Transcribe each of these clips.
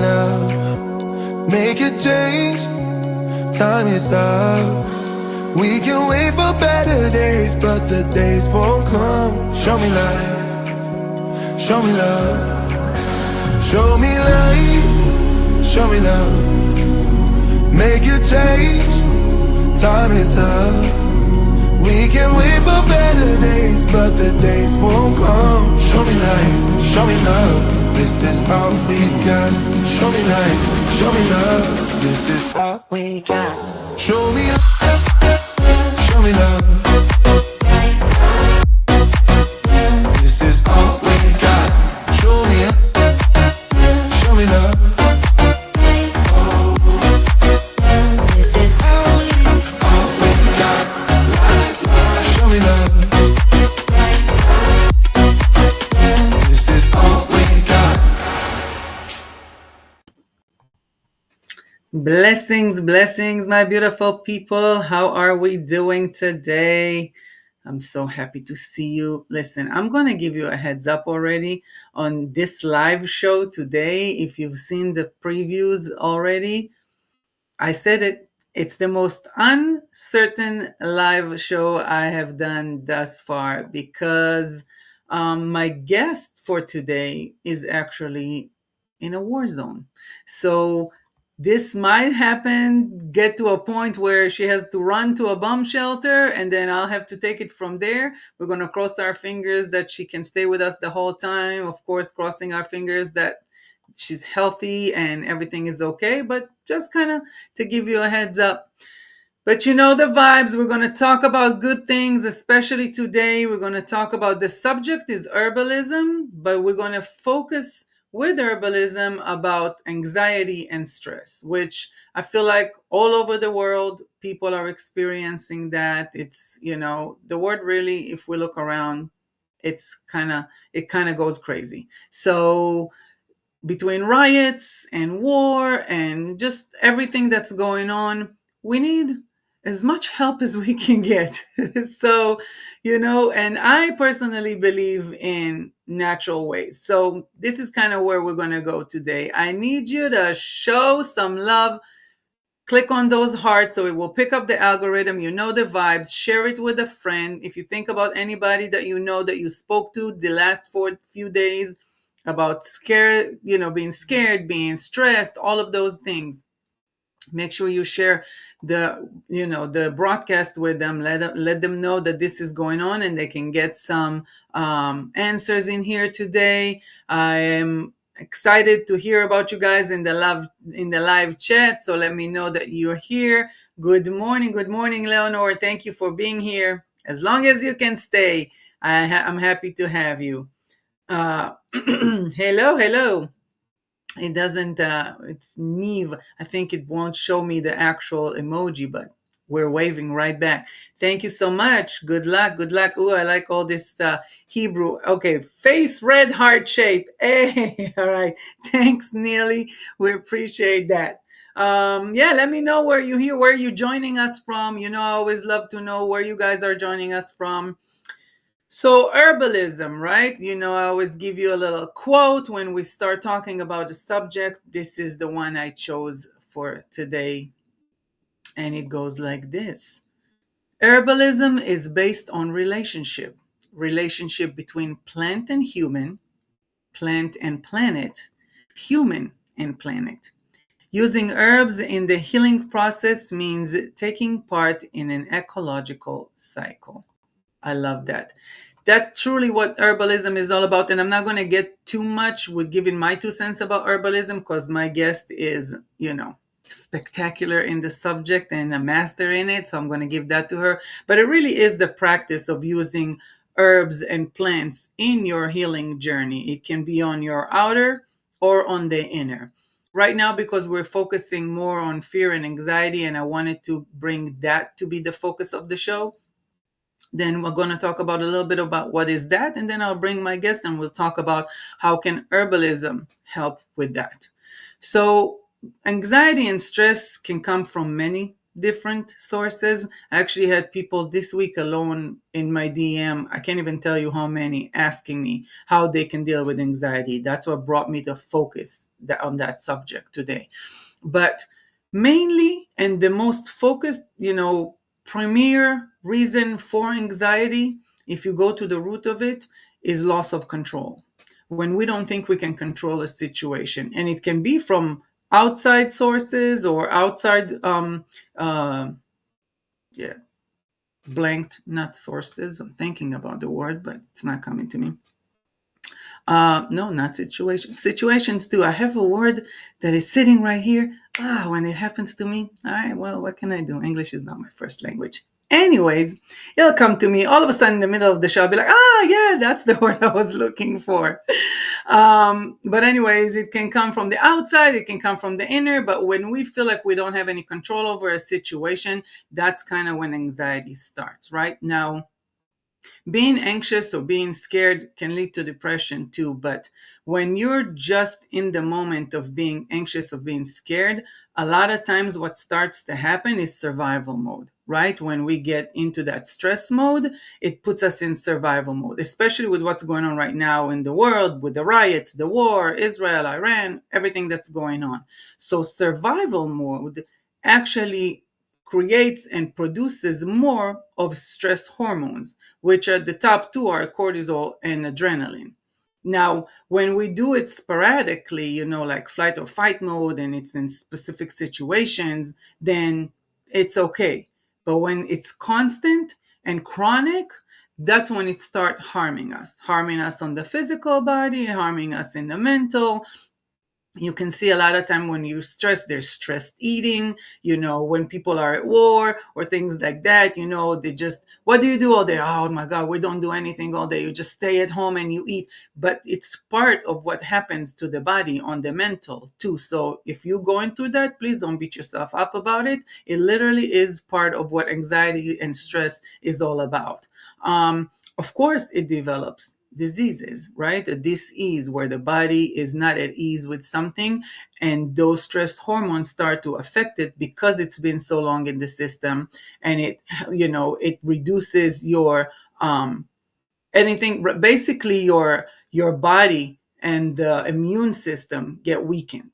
now. Make a change, time is up. We can wait for better days, but the days won't come. Show me light, show me love. Show me light, show me love. Make a change, time is up. We can wait for better days, but the days won't come. Show me light, show me love. This is all we got. Show me light, show me love. This is all we got. Show me love, show me love. This is all we got. Show me love, show me love. Blessings, blessings, my beautiful people. How are we doing today? I'm so happy to see you. Listen, I'm going to give you a heads up already on this live show today. If you've seen the previews already, I said it. It's the most uncertain live show I have done thus far because my guest for today is actually in a war zone. So this might happen, get to a point where she has to run to a bomb shelter, and then I'll have to take it from there. We're going to cross our fingers that she can stay with us the whole time. Of course, crossing our fingers that she's healthy and everything is okay, but just kind of to give you a heads up. But you know the vibes. We're going to talk about good things, especially today. We're going to talk about the subject is herbalism, but we're going to focus with herbalism about anxiety and stress, which I feel like all over the world, people are experiencing that. It's, the word really, if we look around, it kind of goes crazy. So between riots and war and just everything that's going on, we need as much help as we can get. So, and I personally believe in natural ways. So this is kind of where we're going to go today. I need you to show some love. Click on those hearts so it will pick up the algorithm. You know the vibes. Share it with a friend. If you think about anybody that you know that you spoke to the last few days about being scared, being stressed, all of those things, make sure you share the broadcast with them. Let them know that this is going on and they can get some answers in here today. I am excited to hear about you guys in the live chat, so let me know that you're here. Good morning, Leonore. Thank you for being here. As long as you can stay, I'm happy to have you. Hello. It doesn't, it's Neve. I think it won't show me the actual emoji, but we're waving right back. Thank you so much. Good luck. Ooh, I like all this Hebrew. Okay, face red heart shape. Hey, all right. Thanks, Neely. We appreciate that. Let me know where you're joining us from. I always love to know where you guys are joining us from. So herbalism, right? I always give you a little quote when we start talking about the subject. This is the one I chose for today. And it goes like this. Herbalism is based on relationship between plant and human, plant and planet, human and planet. Using herbs in the healing process means taking part in an ecological cycle. I love that. That's truly what herbalism is all about. And I'm not going to get too much with giving my 2 cents about herbalism because my guest is, spectacular in the subject and a master in it. So I'm going to give that to her. But it really is the practice of using herbs and plants in your healing journey. It can be on your outer or on the inner. Right now, because we're focusing more on fear and anxiety, and I wanted to bring that to be the focus of the show, then we're going to talk about a little bit about what is that, and then I'll bring my guest and we'll talk about how can herbalism help with that. So anxiety and stress can come from many different sources. I actually had people this week alone in my DM, I can't even tell you how many, asking me how they can deal with anxiety. That's what brought me to focus on that subject today. But mainly, and the most focused, premier reason for anxiety, if you go to the root of it, is loss of control. When we don't think we can control a situation, and it can be from outside sources or outside, uh, yeah, blanked, not sources. I'm thinking about the word, but it's not coming to me. No, not situations. Situations too. I have a word that is sitting right here. When it happens to me. All right, well, what can I do? English is not my first language. Anyways, it'll come to me all of a sudden in the middle of the show. I'll be like, yeah, that's the word I was looking for. But anyways, it can come from the outside, it can come from the inner. But when we feel like we don't have any control over a situation, that's kind of when anxiety starts, right? Now, being anxious or being scared can lead to depression too, but when you're just in the moment of being anxious or being scared, a lot of times what starts to happen is survival mode, right? When we get into that stress mode, it puts us in survival mode, especially with what's going on right now in the world, with the riots, the war, Israel, Iran, everything that's going on. So survival mode actually creates and produces more of stress hormones, which are the top two are cortisol and adrenaline. Now, when we do it sporadically, like flight or fight mode, and it's in specific situations, then it's okay. But when it's constant and chronic, that's when it starts harming us on the physical body, harming us in the mental. You can see a lot of time when you're stressed, there's stressed eating, when people are at war or things like that, they just, what do you do all day? Oh my God, we don't do anything all day. You just stay at home and you eat. But it's part of what happens to the body on the mental too. So if you're going through that, please don't beat yourself up about it. It literally is part of what anxiety and stress is all about. Of course, it develops diseases, right? A dis-ease where the body is not at ease with something, and those stress hormones start to affect it because it's been so long in the system, and it reduces your anything, basically your body and the immune system get weakened.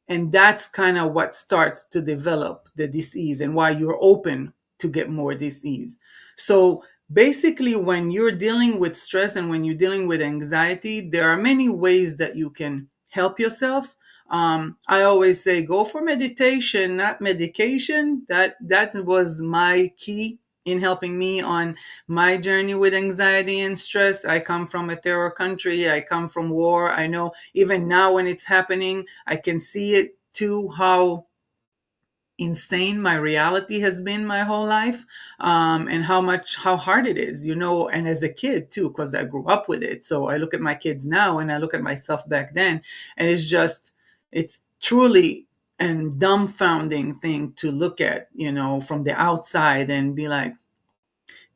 And that's kind of what starts to develop the disease and why you're open to get more disease. So basically, when you're dealing with stress and when you're dealing with anxiety, there are many ways that you can help yourself. I always say go for meditation, not medication. That was my key in helping me on my journey with anxiety and stress. I come from a terror country. I come from war. I know even now when it's happening, I can see it too, how insane my reality has been my whole life, and how hard it is, and as a kid too, because I grew up with it. So I look at my kids now and I look at myself back then, and it's truly and dumbfounding thing to look at, from the outside and be like,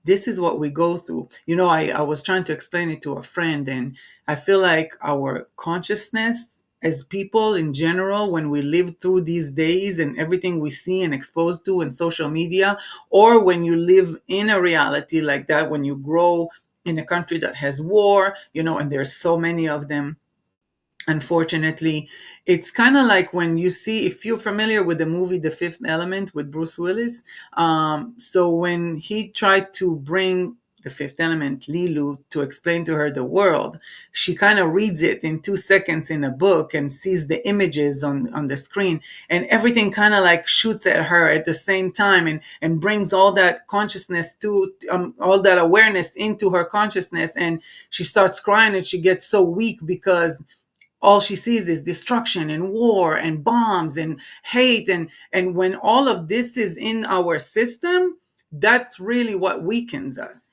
this is what we go through. I was trying to explain it to a friend, and I feel like our consciousness as people in general, when we live through these days and everything we see and exposed to in social media, or when you live in a reality like that, when you grow in a country that has war, and there's so many of them, unfortunately, it's kind of like when you see, if you're familiar with the movie The Fifth Element with Bruce Willis. So when he tried to bring the fifth element, Lulu, to explain to her the world, she kind of reads it in 2 seconds in a book and sees the images on the screen, and everything kind of like shoots at her at the same time, and brings all that consciousness to all that awareness into her consciousness, and she starts crying and she gets so weak because all she sees is destruction and war and bombs and hate, and when all of this is in our system, that's really what weakens us,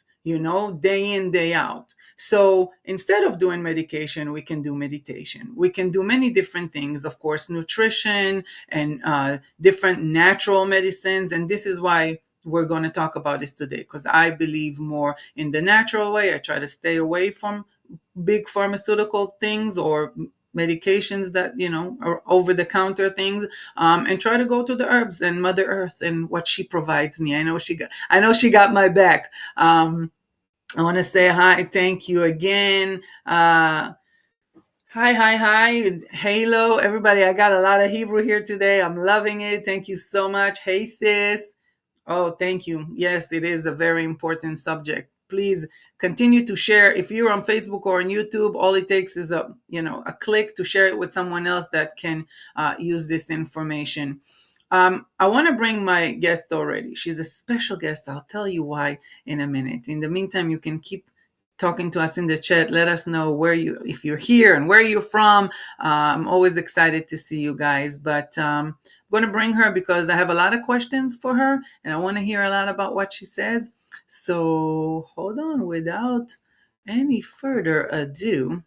day in, day out. So instead of doing medication, we can do meditation. We can do many different things, of course, nutrition and different natural medicines. And this is why we're going to talk about this today, because I believe more in the natural way. I try to stay away from big pharmaceutical things or medications that are over the counter things, and try to go to the herbs and Mother Earth and what she provides me. I know she got my back. I want to say hi, thank you again. Hi, hi, hi. Halo, everybody. I got a lot of Hebrew here today. I'm loving it. Thank you so much. Hey, sis. Oh, thank you. Yes, it is a very important subject. Please continue to share. If you're on Facebook or on YouTube, all it takes is a click to share it with someone else that can use this information. I want to bring my guest already. She's a special guest. I'll tell you why in a minute. In the meantime, you can keep talking to us in the chat. Let us know if you're here and where you're from. I'm always excited to see you guys. But I'm going to bring her because I have a lot of questions for her and I want to hear a lot about what she says. So hold on, without any further ado,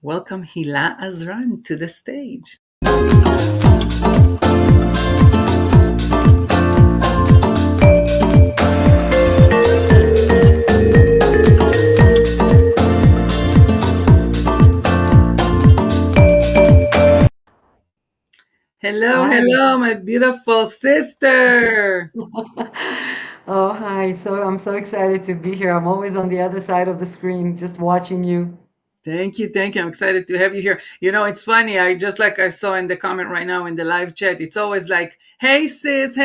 welcome Hila Azran to the stage. Hello, Hi. hello, my beautiful sister. Oh, hi. I'm so excited to be here. I'm always on the other side of the screen just watching you. Thank you, thank you. I'm excited to have you here. It's funny. I just like I saw in the comment right now in the live chat. It's always like, hey sis,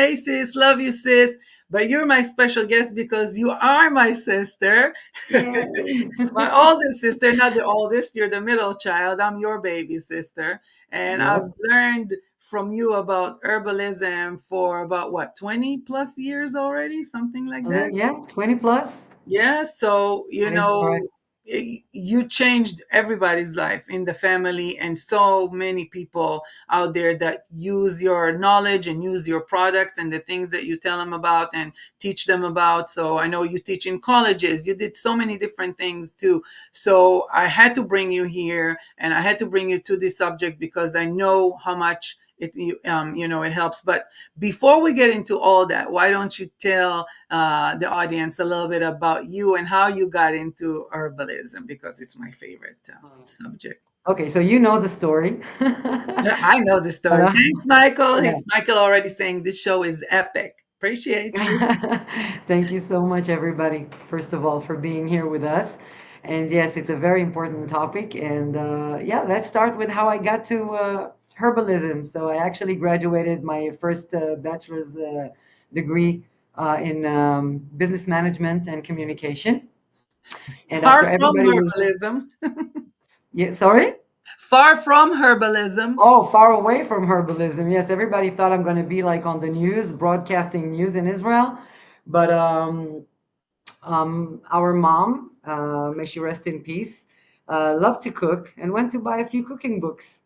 love you, sis." But you're my special guest because you are my sister, Yay. my oldest sister. Not the oldest. You're the middle child. I'm your baby sister, and I've Yep. learned from you about herbalism for about what 20 plus years already, something like that. Yeah, 20 plus. Yeah, so That is correct. you changed everybody's life in the family, and so many people out there that use your knowledge and use your products and the things that you tell them about and teach them about. So I know you teach in colleges, you did so many different things too. So I had to bring you here and I had to bring you to this subject because I know how much it helps. But before we get into all that, why don't you tell the audience a little bit about you and how you got into herbalism, because it's my favorite subject. Okay, so you know the story. Yeah, I know the But, story. Thanks, Michael. yeah. He's Michael already saying this show is epic. Appreciate you. Thank you so much, everybody, first of all, for being here with us. And yes, it's a very important topic. And yeah, let's start with how I got to herbalism. So I actually graduated my first bachelor's degree in business management and communication. And after Far from everybody was, herbalism. yeah, sorry? Far from herbalism. Oh, far away from herbalism. Yes, everybody thought I'm going to be like on the news, broadcasting news in Israel. But our mom, may she rest in peace, loved to cook and went to buy a few cooking books.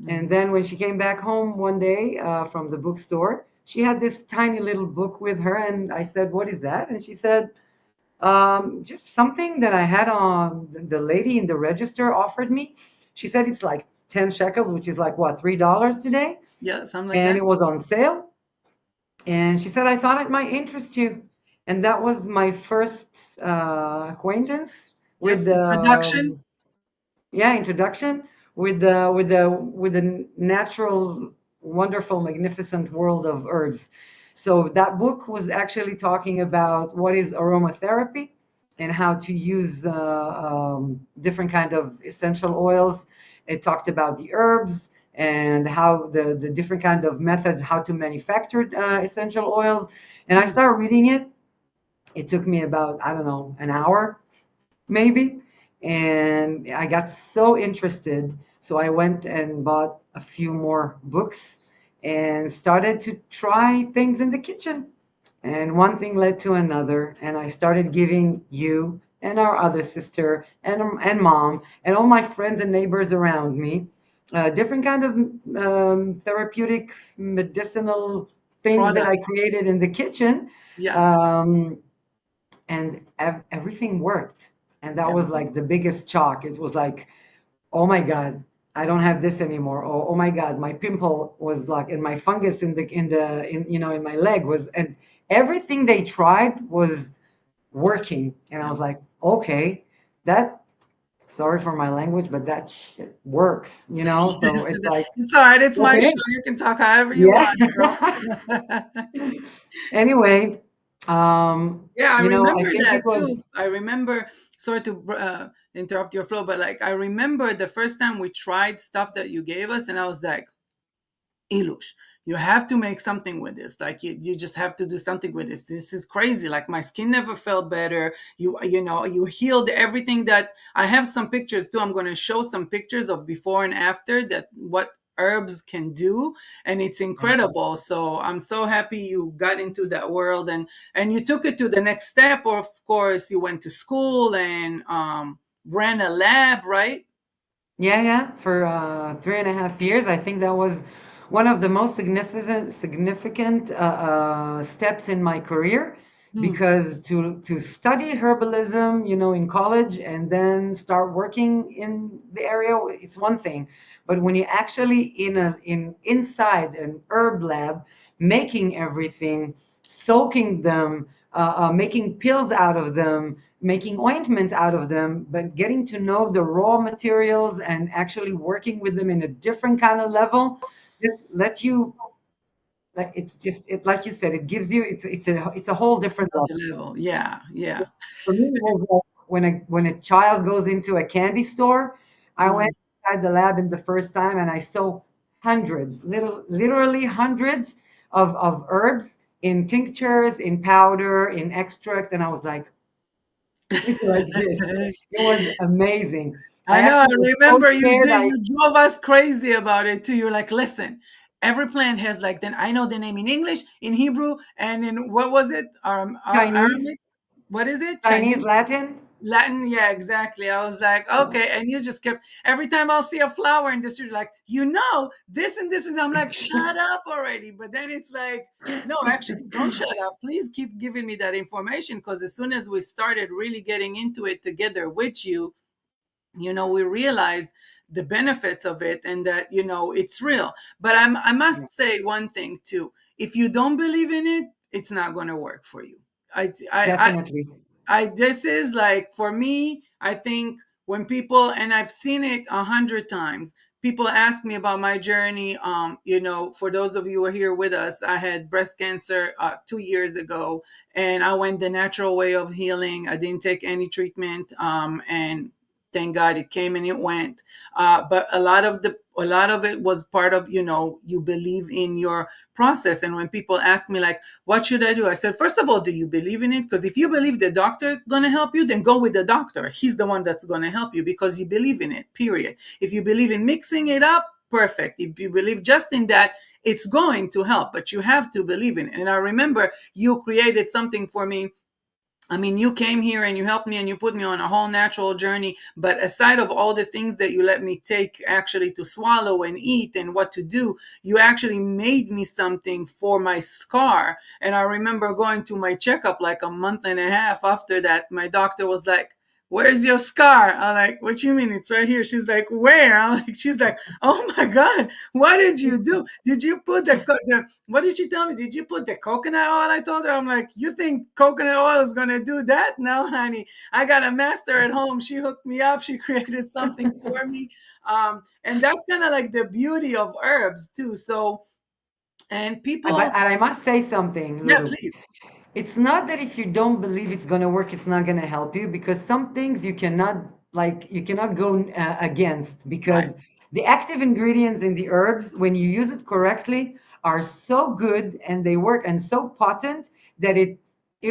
And Mhm. then when she came back home one day from the bookstore, she had this tiny little book with her. And I said, "What is that?" And she said, just something that I had on the lady in the register offered me. She said it's like 10 shekels, which is like what, $3 today? Yeah, something like And that. it was on sale. And she said, I thought it might interest you. And that was my first acquaintance Yep. with the Introduction. yeah, introduction with the natural, wonderful, magnificent world of herbs. So that book was actually talking about what is aromatherapy and how to use different kind of essential oils. It talked about the herbs and how the different kind of methods how to manufacture essential oils. And I Mm. started reading it. It took me about, I don't know, an hour maybe. And I got so interested. So I went and bought a few more books and started to try things in the kitchen. And one thing led to another. And I started giving you and our other sister and mom and all my friends and neighbors around me different kind of therapeutic medicinal things that I Product. created in the kitchen. Yeah. Um, and everything worked, and that Yeah. was like the biggest shock. It was like, oh my god, I don't have this anymore. Oh my god, my pimple was like, and my fungus in my leg was, and everything they tried was working. And I Yeah. was like, okay, that sorry for my language, but that shit works, you know? So it's like, It's all right. It's my show. okay, You can talk however you yeah. want, girl. Anyway, Yeah, I I remember think it that was, too. I remember, sorry to interrupt your flow, but like I remember the first time we tried stuff that you gave us, and I was like, Ilush, you have to make something with this. Like you just have to do something with this. This is crazy. Like my skin never felt better. You healed everything that I have some pictures too. I'm gonna show some pictures of before and after that what herbs can do, and it's yeah, incredible. So I'm so happy you got into that world and you took it to the next step. Of course, you went to school and ran a lab, right? yeah, for 3.5 years. I think that was one of the most significant steps in my career, Hmm. because to study herbalism, in college and then start working in the area, it's one thing. But when you actually inside an herb lab, making everything, soaking them, making pills out of them, making ointments out of them, but getting to know the raw materials and actually working with them in a different kind of level, let you, like, it's just it, like you said, it gives you, it's a whole different level. Another level. Yeah, yeah. For me, it was like when a child goes into a candy store. I went Mm. inside the lab in the first time, and I saw hundreds, literally hundreds of herbs in tinctures, in powder, in extract, and I was like this. It was amazing. I I know. I actually was so remember you scared. did. You drove us crazy about it too. You're like, listen, every plant has like. Then I know the name in English, in Hebrew, and in what was it? Chinese, Arabic. What is it? Chinese, Chinese, Latin. Latin. Yeah, exactly. I was like, okay, and you just kept. Every time I'll see a flower in the street, like, this and this, and I'm like, shut up already. But then it's like, no, actually, don't shut up. Please keep giving me that information because as soon as we started really getting into it together with you, we realize the benefits of it and that it's real. But I Yeah, must say one thing too: if you don't believe in it, it's not going to work for you. I definitely. this is like for me, I think when people, and I've seen it 100 times, people ask me about my journey. For those of you who are here with us, I had breast cancer 2 years ago, and I went the natural way of healing. I didn't take any treatment, and thank God it came and it went. But a lot of it was part of you believe in your process. And when people ask me like, what should I do? I said, first of all, do you believe in it? Because if you believe the doctor gonna help you, then go with the doctor. He's the one that's gonna help you because you believe in it, period. If you believe in mixing it up, perfect. If you believe just in that, it's going to help, but you have to believe in it. And I remember you created something for me. I mean, you came here and you helped me and you put me on a whole natural journey. But aside of all the things that you let me take actually to swallow and eat and what to do, you actually made me something for my scar. And I remember going to my checkup like a month and a half after that. My doctor was like, where's your scar? I'm like, what you mean? It's right here. She's like, where? She's like, oh my God, what did you do? Did you put what did she tell me? Did you put the coconut oil? I told her, I'm like, you think coconut oil is going to do that? No, honey. I got a master at home. She hooked me up. She created something for me. And that's kind of like the beauty of herbs too. So, and But people, I must say something, yeah, Lulu. please. It's not that if you don't believe it's going to work, it's not going to help you, because some things you cannot go against, Right, because the active ingredients in the herbs, when you use it correctly, are so good and they work and so potent that it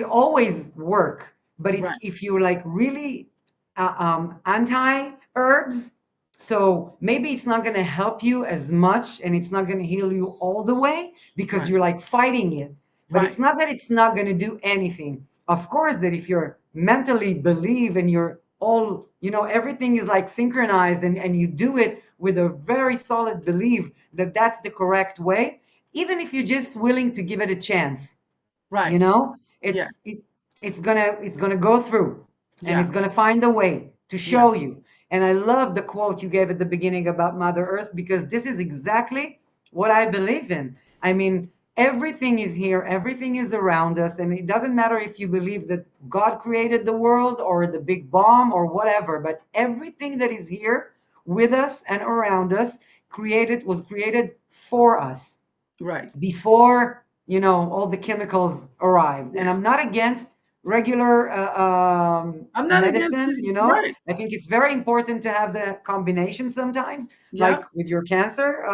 always work. But right, if you're like really anti herbs, so maybe it's not going to help you as much and it's not going to heal you all the way because right, you're like fighting it. But it's right, not that it's not going to do anything. Of course, that if you're mentally believe and you're all, everything is like synchronized, and you do it with a very solid belief that that's the correct way, even if you're just willing to give it a chance, you right. know, Yeah, it's gonna go through, and yeah, it's gonna find a way to show yes, you. And I love the quote you gave at the beginning about Mother Earth, because this is exactly what I believe in. I mean, Everything is here, everything is around us, and it doesn't matter if you believe that God created the world or the big bomb or whatever, but everything that is here with us and around us was created for us Right. before all the chemicals arrived. And Yes. I'm not against regular I'm not against medicine. it. Right. I think it's very important to have the combination sometimes, Yeah. like with your cancer.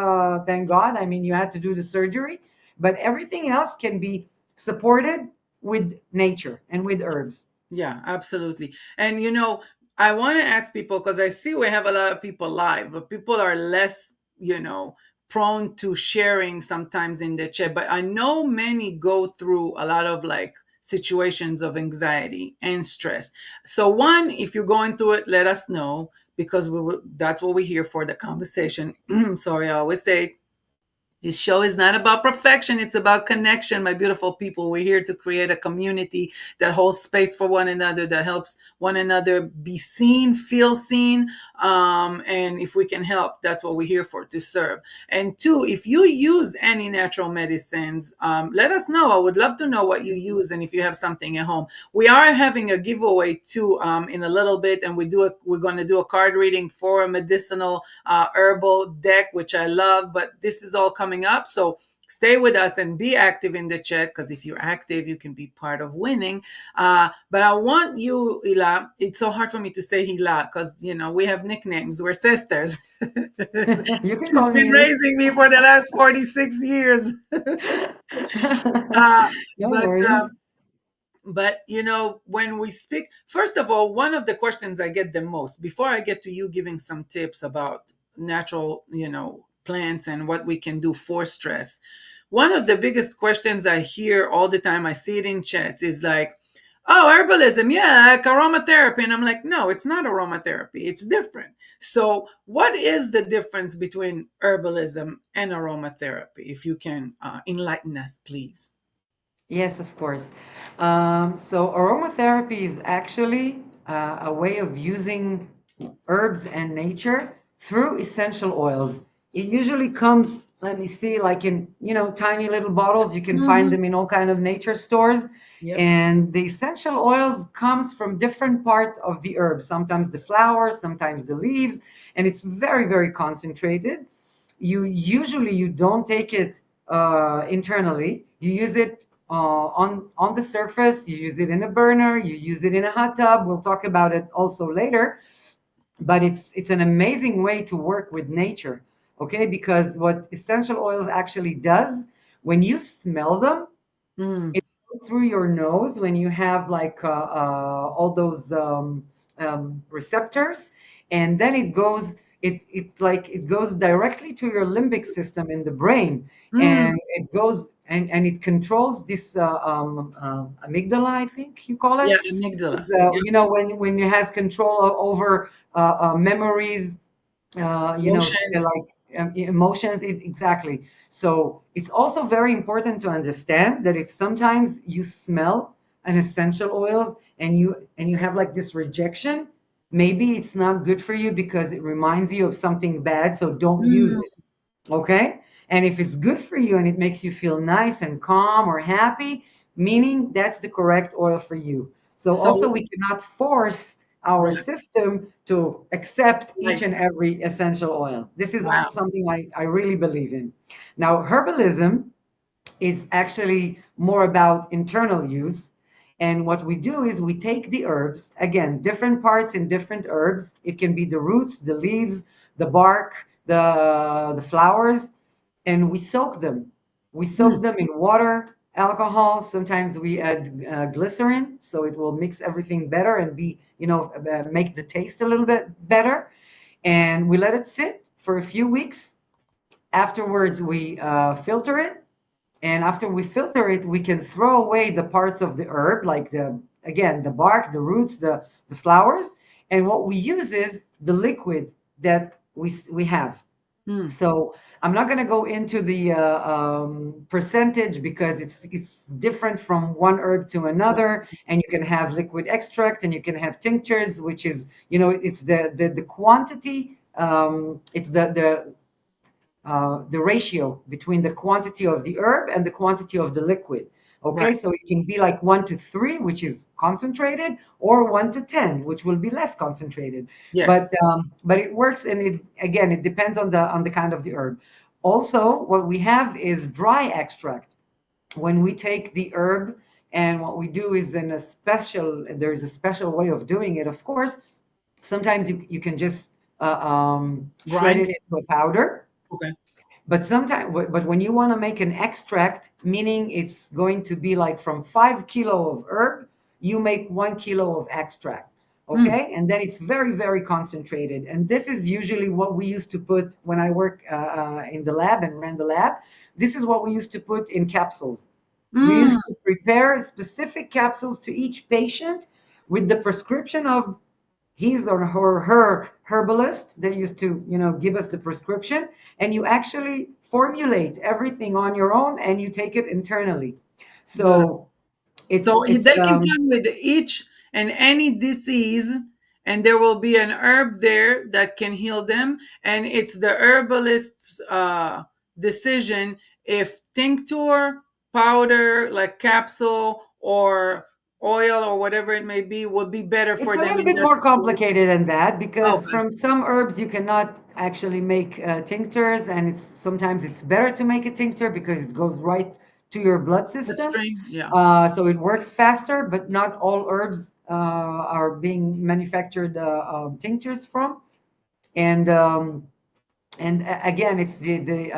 Thank God, I mean, you had to do the surgery, but everything else can be supported with nature and with herbs. Yeah, absolutely. And I want to ask people because I see we have a lot of people live, but people are less, prone to sharing sometimes in the chat. But I know many go through a lot of like situations of anxiety and stress. So one, if you're going through it, let us know because that's what we're here for, the conversation. Sorry, I always say this show is not about perfection, it's about connection, my beautiful people. We're here to create a community that holds space for one another, that helps one another be seen, feel seen. And if we can help, that's what we're here for, to serve. And two, if you use any natural medicines, let us know. I would love to know what you use and if you have something at home. We are having a giveaway too in a little bit, and we're going to do a card reading for a medicinal herbal deck, which I love, but this is all coming up. So stay with us and be active in the chat because if you're active, you can be part of winning. But I want you, Hila. It's so hard for me to say Hila because, we have nicknames. We're sisters. You can She's call been me Elise. raising me for the last 46 years. uh, No but worries. but when we speak, first of all, one of the questions I get the most before I get to you giving some tips about natural plants and what we can do for stress, one of the biggest questions I hear all the time, I see it in chats, is like, oh, herbalism, yeah, like aromatherapy. And I'm like, no, it's not aromatherapy, it's different. So what is the difference between herbalism and aromatherapy? If you can enlighten us, please. Yes, of course. So aromatherapy is actually a way of using herbs and nature through essential oils. It usually comes, let me see, like in, tiny little bottles. You can find Hmm. them in all kind of nature stores. Yep. And the essential oils comes from different part of the herb, sometimes the flowers, sometimes the leaves, and it's very, very concentrated. You don't take it internally. You use it on the surface. You use it in a burner. You use it in a hot tub. We'll talk about it also later. But it's an amazing way to work with nature. Okay, because what essential oils actually does, when you smell them, Mm. it goes through your nose when you have like all those receptors, and then it goes directly to your limbic system in the brain, Mm. and it goes and it controls this amygdala, I think you call it. Yeah, amygdala. It's Yep. when it has control over memories, Emotions. like emotions, exactly. So it's also very important to understand that if sometimes you smell an essential oils and you have like this rejection, maybe it's not good for you because it reminds you of something bad, so don't use Mm. it. Okay. And if it's good for you and it makes you feel nice and calm or happy, meaning that's the correct oil for you. So also So, we cannot force our right, system to accept each right. and every essential oil. This is Wow. also something I really believe in. Now, herbalism is actually more about internal use. And what we do is we take the herbs, again, different parts in different herbs. It can be the roots, the leaves, the bark, the flowers, and we soak them. We Mm. soak them in water, alcohol. Sometimes we add glycerin, so it will mix everything better and make the taste a little bit better. And we let it sit for a few weeks. Afterwards, we filter it, and after we filter it, we can throw away the parts of the herb, like the bark, the roots, the flowers. And what we use is the liquid that we have. Mm. So I'm not going to go into the percentage because it's different from one herb to another, and you can have liquid extract and you can have tinctures, which is it's the quantity. It's the the ratio between the quantity of the herb and the quantity of the liquid. Okay, Right. so it can be like 1 to 3, which is concentrated, or 1 to 10, which will be less concentrated. Yes. But it works, and it again it depends on the kind of the herb. Also, what we have is dry extract. When we take the herb, and what we do is there's a special way of doing it, of course. Sometimes you can just shred Grind. it into a powder, Okay. but sometimes, but when you want to make an extract, meaning it's going to be like from 5 kilo of herb, you make 1 kilo of extract. Mm. Okay, and then it's very, very concentrated. And this is usually what we used to put when I work in the lab and ran the lab. This is what we used to put in capsules. We Mm. used to prepare specific capsules to each patient with the prescription of his or her herbalist. They used to, give us the prescription, and you actually formulate everything on your own, and you take it internally. Beautiful. So it's So it's they can come with each and any disease, and there will be an herb there that can heal them. And it's the herbalist's decision if tincture, powder, like capsule, or oil, or whatever it may be, would be better It's for a them little in bit that more situation. complicated than that, because Okay. from some herbs you cannot actually make tinctures, and sometimes it's better to make a tincture because it goes right to your blood system. Upstream. Yeah. So it works faster, but not all herbs are being manufactured tinctures from. And again, it's the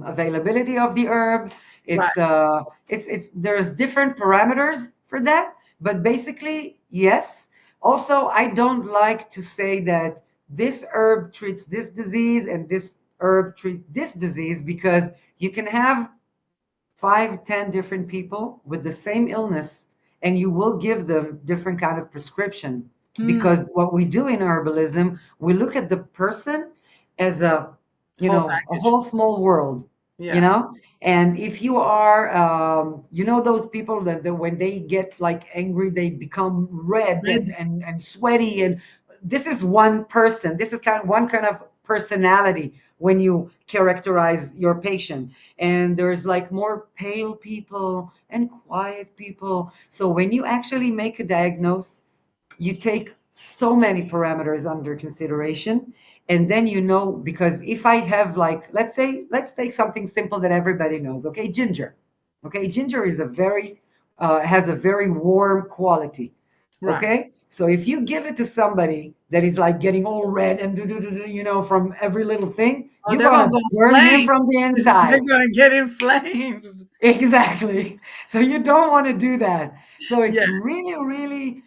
availability of the herb. Right. It's there's different parameters for that, but basically yes. Also, I don't like to say that this herb treats this disease and this herb treats this disease, because you can have 5, 10 different people with the same illness, and you will give them different kind of prescription. Hmm. Because what we do in herbalism, we look at the person as Whole a package. whole small world, you Yeah. know. And if you are, those people that when they get like angry, they become red Red. and sweaty, and this is one person. This is one kind of personality when you characterize your patient. And there's like more pale people and quiet people. So when you actually make a diagnosis, you take so many parameters under consideration. And then, because if I have, like, let's take something simple that everybody knows. Okay, ginger. Okay, ginger is has a very warm quality. Right. Okay, so if you give it to somebody that is like getting all red and from every little thing, Oh, you're they're gonna gonna go burn him flame. from the They're inside. gonna get in flames. Exactly. So you don't want to do that. So Yeah. it's really, really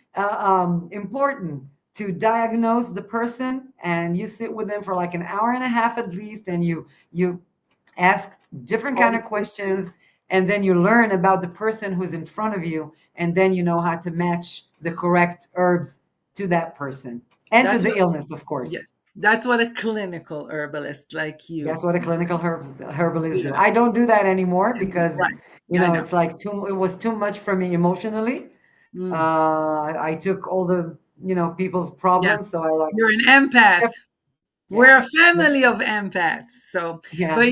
important to diagnose the person, and you sit with them for like an hour and a half at least, and you ask different All kind the of questions. questions, and then you learn about the person who's in front of you, and then you know how to match the correct herbs to that person and to That's the what. illness, of course. Yes. That's what a clinical herbalist like That's you. what a clinical herbalist do. Yeah. I don't do that anymore And because right. I know. it's like it was too much for me emotionally. Mm. I took all the people's Yeah. problems, so I like You're an empath. kept, We're yeah, a family of empaths. So, yeah, but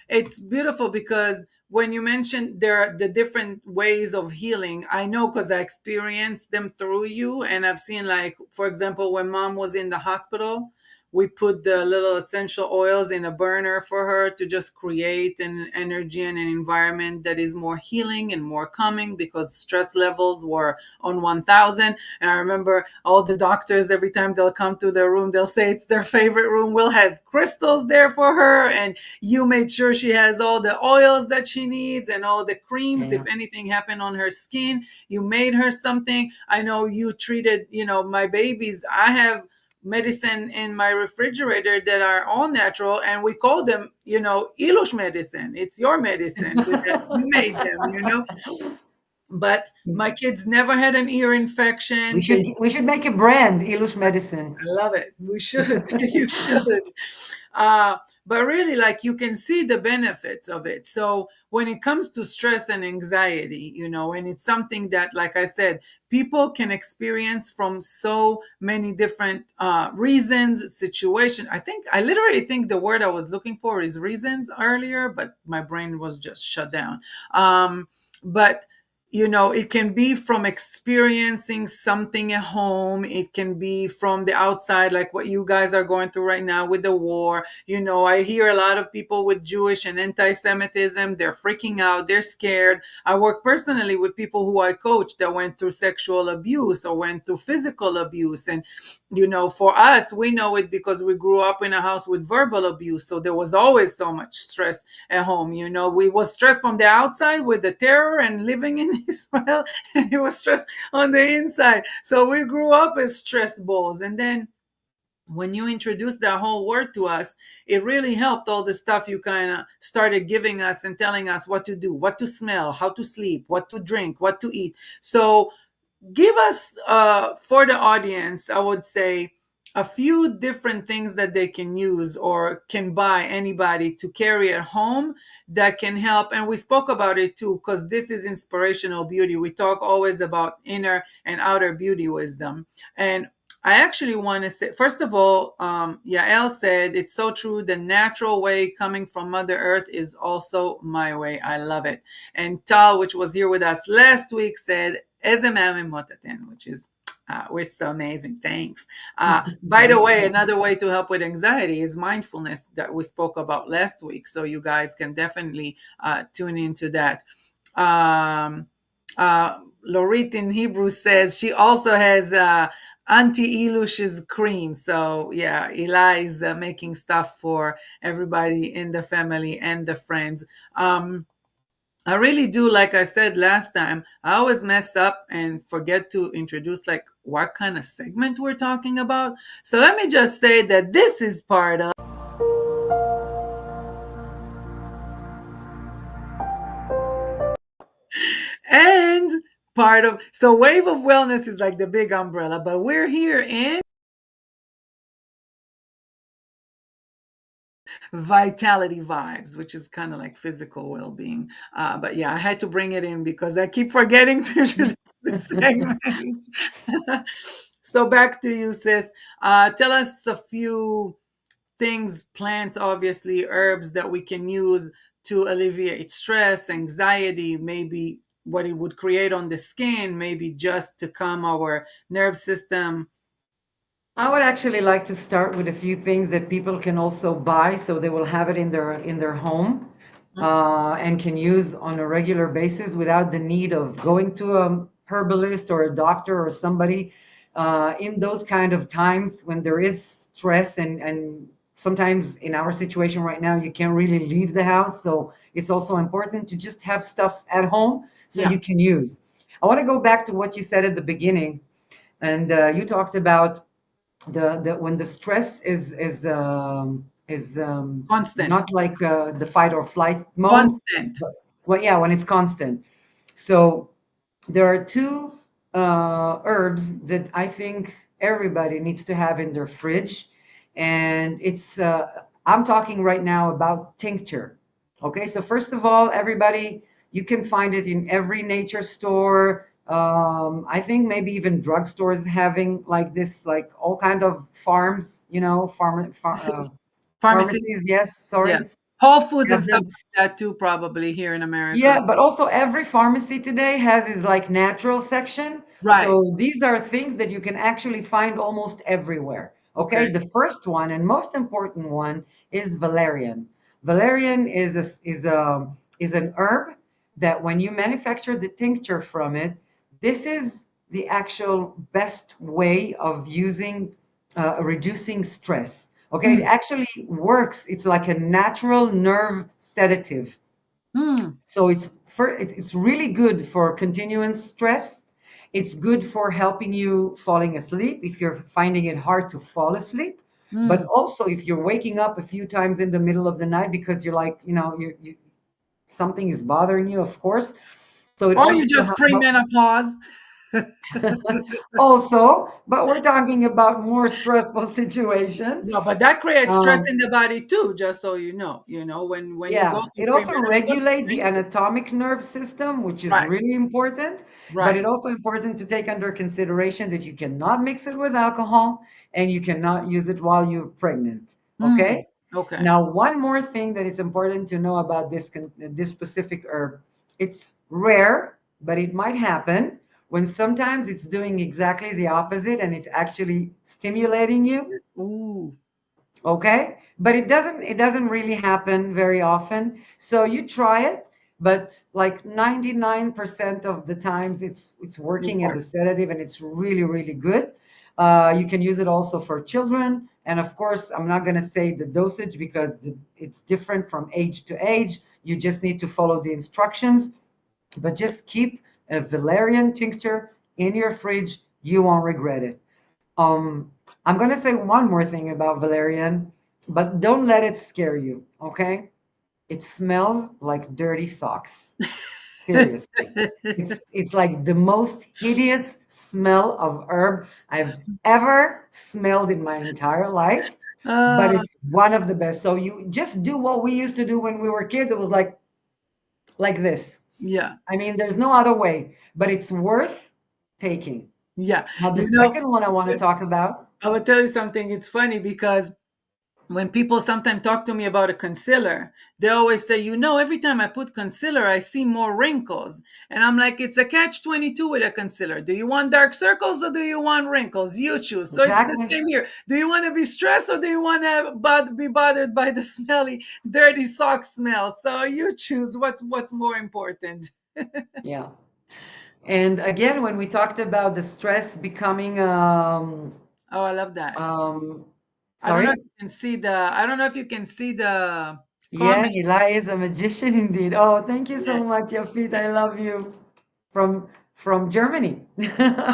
it's beautiful because when you mentioned there are the different ways of healing, I know because I experienced them through you. And I've seen, like, for example, when mom was in the hospital, we put the little essential oils in a burner for her to just create an energy and an environment that is more healing and more calming because stress levels were on 1000. And I remember all the doctors, every time they'll come to their room, they'll say it's their favorite room. We'll have crystals there for her. And you made sure she has all the oils that she needs and all the creams. If yeah. anything happened on her skin, you made her something. I know you treated, my babies. I have medicine in my refrigerator that are all natural, and we call them, ilush medicine. It's your medicine that you made them. But my kids never had an ear we infection. should They we should make a brand, Ilush I Medicine. love it. We should. You should. Uh, but really, like, you can see the benefits of it. So when it comes to stress and anxiety, and it's something that, like I said, people can experience from so many different reasons, situation. I literally think the word I was looking for is reasons earlier, but my brain was just shut down. But it can be from experiencing something at home. It can be from the outside, like what you guys are going through right now with the war. I hear a lot of people with Jewish and anti-Semitism. They're freaking out. They're scared. I work personally with people who I coach that went through sexual abuse or went through physical abuse. And, for us, we know it because we grew up in a house with verbal abuse. So there was always so much stress at home. We was stressed from the outside with the terror and living in Israel, and it was stress on the inside. So we grew up as stress balls. And then when you introduced that whole word to us, it really helped all the stuff you kind of started giving us and telling us what to do, what to smell, how to sleep, what to drink, what to eat. So give us, for the audience, I would say, a few different things that they can use or can buy, anybody, to carry at home that can help. And we spoke about it too, because this is inspirational beauty. We talk always about inner and outer beauty wisdom. And I actually want to say, first of all, Yael said, it's so true. The natural way coming from Mother Earth is also my way. I love it. And Tal, which was here with us last week, said, "Eze ma'amim motaten," which is, we're so amazing. Thanks. By the Thank way, you. another way to help with anxiety is mindfulness that we spoke about last week. So you guys can definitely tune into that. Um, Lorit in Hebrew says she also has Auntie Ilush's cream. So yeah, Eli is making stuff for everybody in the family and the friends. I really do, like I said last time, I always mess up and forget to introduce like what kind of segment we're talking about. So let me just say that this is part of and part of, so Wave of Wellness is like the big umbrella, but we're here in Vitality Vibes, which is kind of like physical well-being. But yeah, I had to bring it in because I keep forgetting to introduce the segments. So back to you, sis. Tell us a few things, plants, obviously, herbs that we can use to alleviate stress, anxiety, maybe what it would create on the skin, maybe just to calm our nerve system. I would actually like to start with a few things that people can also buy, so they will have it in their home, and can use on a regular basis without the need of going to a herbalist or a doctor or somebody. In those kind of times when there is stress, and sometimes in our situation right now, you can't really leave the house, so it's also important to just have stuff at home so Yeah, you can use. I want to go back to what you said at the beginning, and you talked about the when the stress is constant, not like the fight or flight mode, constant. but well, yeah, when it's constant. So there are two herbs that I think everybody needs to have in their fridge, and it's I'm talking right now about tincture. Okay, so first of all, everybody, you can find it in every nature store. I think maybe even drugstores having like this, like all kind of farms, Pharmacy, pharmacies. Yes, yeah. sorry, Whole Foods and have stuff them. like that too, probably here in America. Yeah, but also every pharmacy today has its like natural section. Right. So these are things that you can actually find almost everywhere. Okay, Okay. the first one and most important one is valerian. Valerian is an herb that when you manufacture the tincture from it, this is the actual best way of using reducing stress. Okay, it Mm, actually works. It's like a natural nerve sedative. mm, So it's really good for continuous stress. It's good for helping you falling asleep if you're finding it hard to fall asleep. But mm. also if you're waking up a few times in the middle of the night because you're like, you something is bothering you, of course. So it Or you also just help. premenopause. Also, but we're talking about more stressful situation. No, but that creates stress Um, in the body too, just so you know. When you go Yeah, through it also perimenopause, it regulates the changes. anatomic nerve system, which is Right, really important. But it right. also important to take under consideration that you cannot mix it with alcohol and you cannot use it while you're pregnant. Mm, Okay. okay. Now, one more thing that it's important to know about this specific herb, it's rare, but it might happen when sometimes it's doing exactly the opposite and it's actually stimulating you. Ooh, Okay, but it doesn't really happen very often, so you try it, but like 99% of the times it's it working as a works. sedative and it's really really good. You can use it also for children, and of course I'm not going to say the dosage because it's different from age to age. You just need to follow the instructions, but just keep a valerian tincture in your fridge. You won't regret it. um, I'm gonna say one more thing about valerian, but don't let it scare you, okay? It smells like dirty socks. Seriously. It's like the most hideous smell of herb I've ever smelled in my entire life, but uh, it's one of the best. So you just do what we used to do when we were kids. It was like this. yeah, I mean, there's no other way, but it's worth taking. yeah. Now, the You know, second one I want to talk about. I will tell you something. It's funny because when people sometimes talk to me about a concealer, they always say, every time I put concealer, I see more wrinkles. And I'm like, it's a catch 22 with a concealer. Do you want dark circles or do you want wrinkles? You choose. So it's the Exactly. same here. Do you want to be stressed or do you want to be bothered by the smelly, dirty sock smell? So you choose what's more important. Yeah. And again, when we talked about the stress becoming, Oh, I love that. um, I don't know if sorry? you can see the, I don't know if you can see the Yeah, comment. Hila is a magician indeed. Oh, thank you Yeah. so much, Yafit. I love you. From Germany.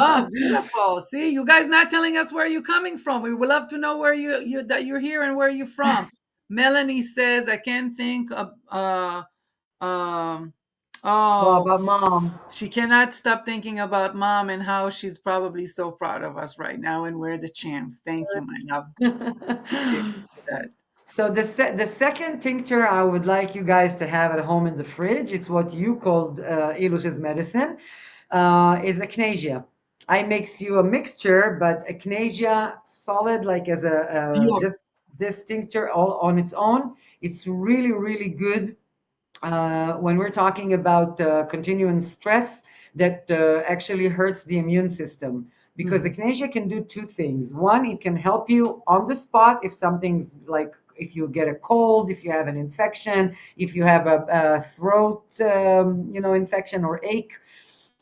Oh, beautiful. See, you guys not telling us where you're coming from. We would love to know where you that you're here and where you're from. Melanie says, I can't think of um Oh, oh, about mom. she cannot stop thinking about mom and how she's probably so proud of us right now and we're the champs. Thank you, my love. Appreciate that. So the second tincture I would like you guys to have at home in the fridge, it's what you called Ilush's medicine, is echinacea. I mix you a mixture, but echinacea solid, like as Pure. just this tincture all on its own, it's really really good when we're talking about continuing stress that actually hurts the immune system, because Mhm. echinacea can do two things. One, it can help you on the spot if something's like, if you get a cold, if you have an infection, if you have a throat infection or ache.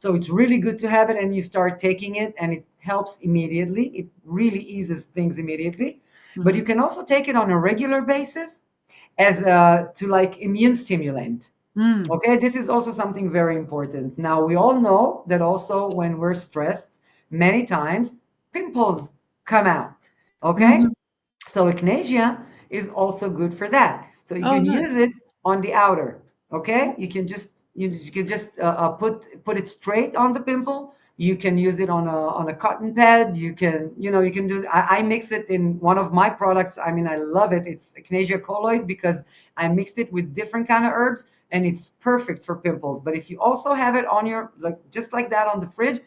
So it's really good to have it, and you start taking it and it helps immediately. It really eases things immediately. But you Mhm. can also take it on a regular basis as to like immune stimulant. Mm. Okay, this is also something very important. Now, we all know that also when we're stressed, many times pimples come out. Okay, Mhm. so echinacea is also good for that. So you Oh, can nice. use it on the outer. Okay, you can just put it straight on the pimple. You can use it on a cotton pad. You can do. I mix it in one of my products. I mean, I love it. It's echinacea colloid because I mixed it with different kind of herbs, and it's perfect for pimples. But if you also have it on your, like, just like that on the fridge,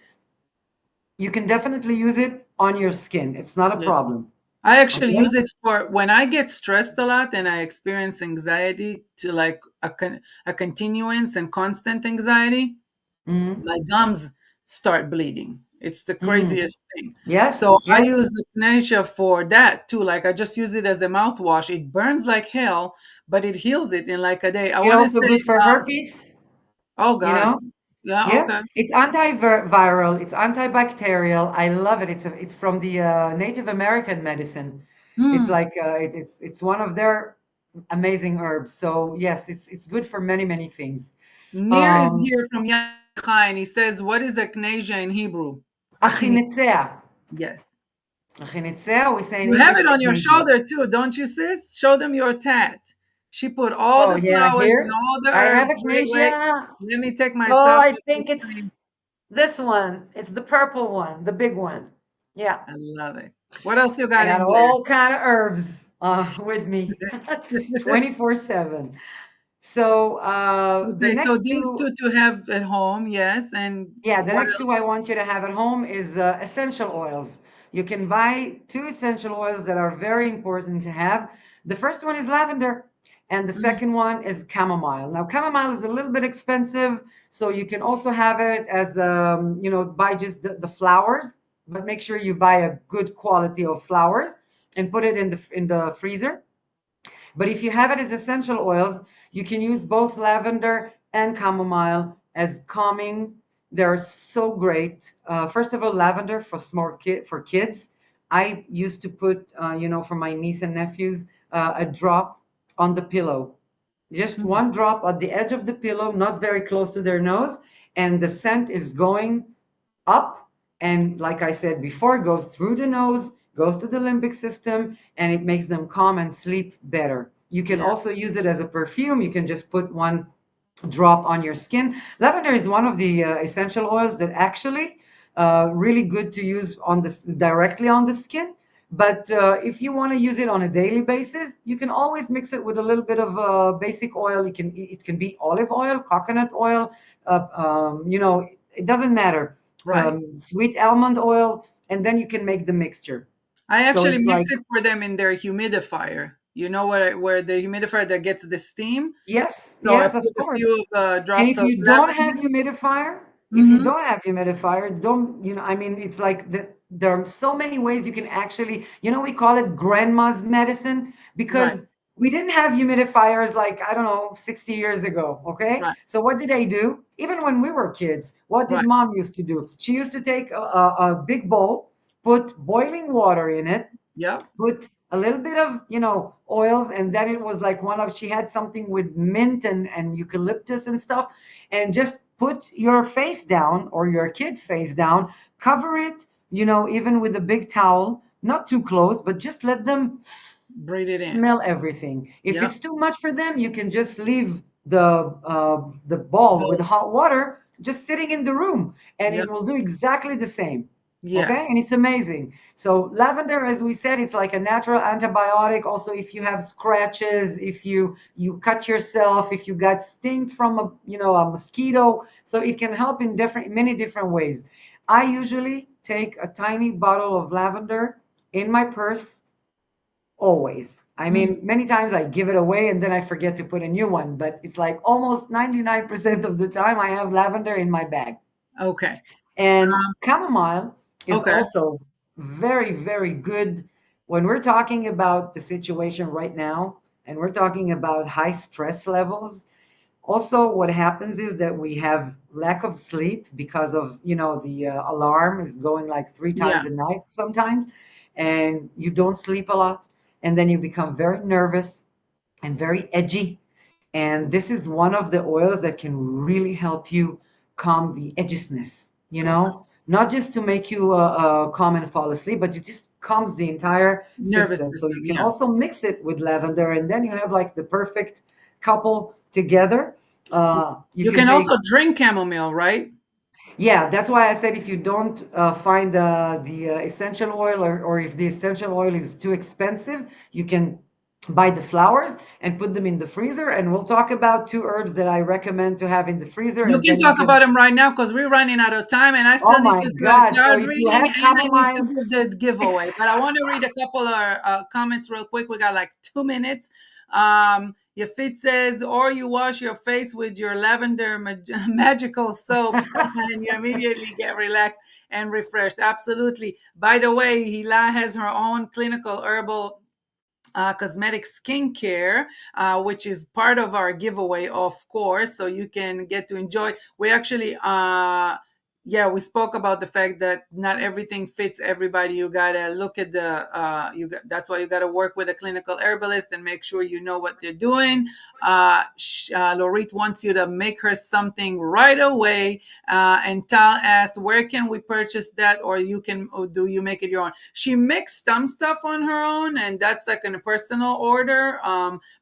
you can definitely use it on your skin. It's not a Yeah. problem. I actually Okay. use it for when I get stressed a lot and I experience anxiety to like a continuance and constant anxiety. Mhm. My gums start bleeding. It's the Mm. craziest thing. Yes, So I yes. use the echinacea for that too. Like I just use it as a mouthwash. It burns like hell, but it heals it in like a day. I It want to also say, good for herpes, oh you God, know? yeah, Yeah. okay. It's antiviral, it's antibacterial. I love it. It's from the Native American medicine. It's Hmm. like it's one of their amazing herbs. So yes, it's good for many, many things. Nir is Um here from Yachai and he says, what is echinacea in Hebrew? Achinacea. Achinacea. Yes. Achinacea, we say in You have English it on your echinacea. shoulder too, don't you, sis? Show them your tat. She put all Oh the yeah, flowers and here all the I have herbs. Wait, wait. echinacea. Let me take Oh, myself I to this think it's screen. This one, it's the purple one, the big one. Yeah. I love it. What else you I got got in there? all kind of herbs with me 24/7. So the Okay, so next these two, two to have at home, yes. And yeah, the what next two else? I want you to have at home is essential oils. You can buy two essential oils that are very important to have. The first one is lavender, and the Mm, second one is chamomile. Now, chamomile is a little bit expensive, so you can also have it as buy just the flowers, but make sure you buy a good quality of flowers and put it in the freezer. But if you have it as essential oils, you can use both lavender and chamomile as calming. They're so great. First of all, lavender for for kids. I used to put, for my niece and nephews, a drop on the pillow, just mm, one drop at the edge of the pillow, not very close to their nose, and the scent is going up, and like I said before, goes through the nose, goes to the limbic system, and it makes them calm and sleep better. You can yeah, also use it as a perfume. You can just put one drop on your skin. Lavender is one of the essential oils that actually really good to use on the directly on the skin. But if you want to use it on a daily basis, you can always mix it with a little bit of basic oil. It can be olive oil, coconut oil, it doesn't matter. right. Sweet almond oil, and then you can make the mixture. I So actually it's mix like, it for them in their humidifier. You know where the humidifier that gets the steam. yes, So I yes, of put a course. few And drops if of you don't have lavender. humidifier, if you Mm-hmm. don't have humidifier, don't, I mean, it's like there are so many ways you can actually, we call it grandma's medicine Right, because we didn't have humidifiers like, I don't know, 60 years ago. Okay. right, So what did they do? Even when we were kids, what did right. mom used to do? She used to take a big bowl, put boiling water in it, Yep. put a little bit of oils, and then it was like she had something with mint and eucalyptus and stuff, and just put your face down or your kid face down, cover it, even with a big towel, not too close, but just let them Breathe it in. smell everything. If Yep. it's too much for them, you can just leave the ball with Go. hot water just sitting in the room, and Yep. it will do exactly the same. Yeah. Okay, and it's amazing. So lavender, as we said, it's like a natural antibiotic. Also, if you have scratches, if you cut yourself, if you got sting from a mosquito, so it can help in many different ways. I usually take a tiny bottle of lavender in my purse always. I Mm, mean, many times I give it away and then I forget to put a new one, but it's like almost 99% of the time I have lavender in my bag. okay. And chamomile is Okay. also very, very good when we're talking about the situation right now and we're talking about high stress levels. Also, what happens is that we have lack of sleep because of, the alarm is going like three Yeah. times a night sometimes, and you don't sleep a lot. And then you become very nervous and very edgy. And this is one of the oils that can really help you calm the edginess, Okay. not just to make you calm and fall asleep, but it just calms the entire Nervous system. So system. you can Yeah. also mix it with lavender, and then you have like the perfect couple together. You You can can take, also drink chamomile, right? yeah, that's why I said if you don't find the essential oil, or if the essential oil is too expensive, you can buy the flowers and put them in the freezer. And we'll talk about two herbs that I recommend to have in the freezer. You And can then you talk can, about them right now because we're running out of time, and I still oh need my to God. So start if you reading, have and I need to chamomile, give the giveaway. But I want to read a couple of comments real quick. We got like 2 minutes. Your fit says, or you wash your face with your lavender magical soap, and you immediately get relaxed and refreshed. Absolutely. By the way, Hila has her own clinical herbal cosmetic skincare, which is part of our giveaway, of course. So you can get to enjoy. We actually, yeah, we spoke about the fact that not everything fits everybody. You gotta look at that's why you gotta work with a clinical herbalist and make sure you know what they're doing. Lorit wants you to make her something right away. And Tal asked, where can we purchase that, or do you make it your own? She makes some stuff on her own, and that's like a personal order.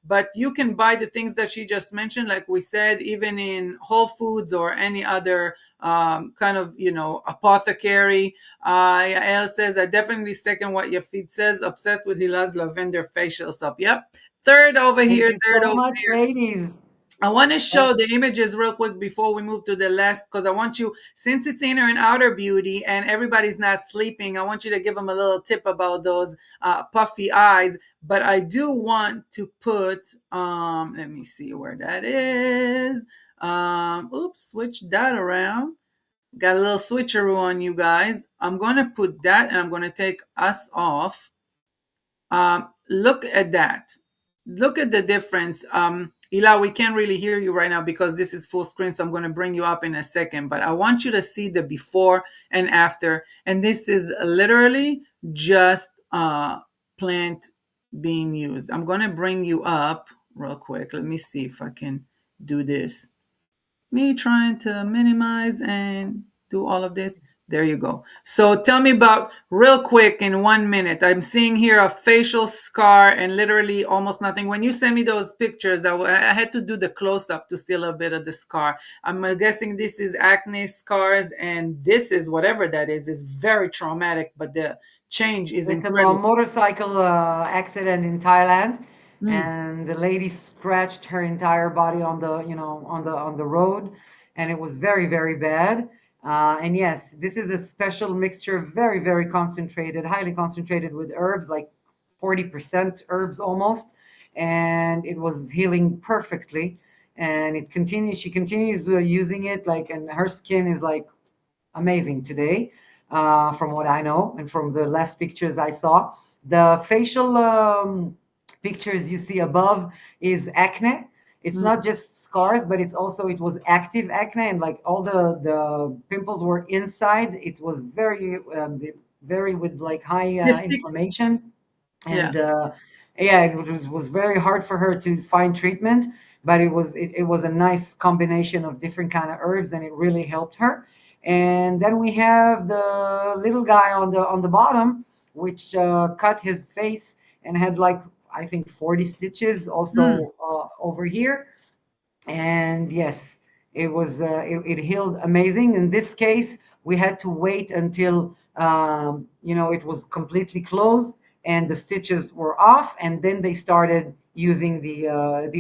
But you can buy the things that she just mentioned, like we said, even in Whole Foods or any other kind of, apothecary. Yael says, I definitely second what your feed says. Obsessed with Hila's lavender facial soap. Yep. Third over Thank here, you third so over much, here. ladies. I want to show the images real quick before we move to the last, because I want you, since it's inner and outer beauty and everybody's not sleeping, I want you to give them a little tip about those puffy eyes. But I do want to put, let me see where that is. Oops, switch that around. Got a little switcheroo on you guys. I'm going to put that and I'm going to take us off. Look at that. Look at the difference. Ila, we can't really hear you right now because this is full screen, so I'm going to bring you up in a second. But I want you to see the before and after. And this is literally just plant being used. I'm going to bring you up real quick. Let me see if I can do this. Me trying to minimize and do all of this. There you go. So tell me about, real quick, in 1 minute. I'm seeing here a facial scar and literally almost nothing. When you send me those pictures, I had to do the close-up to see a little bit of the scar. I'm guessing this is acne scars, and this is, whatever that is very traumatic, but the change is It's a incredible. motorcycle accident in Thailand, Mm. and the lady scratched her entire body on the, on the road, and it was very, very bad. And yes, this is a special mixture, very, very concentrated, highly concentrated with herbs, like 40% herbs almost, and it was healing perfectly. And it continues. She continues using it, like, and her skin is like amazing today, from what I know and from the last pictures I saw. The facial pictures you see above is acne. It's not Mm. just scars, but it was active acne, and like all the pimples were inside. It was very with like high Cystic? inflammation, Yeah. and yeah, it was very hard for her to find treatment, but it was a nice combination of different kind of herbs, and it really helped her. And then we have the little guy on the bottom, which cut his face and had like, I think, 40 stitches Mm. also over here. And yes, it healed amazing. In this case, we had to wait until it was completely closed and the stitches were off, and then they started using the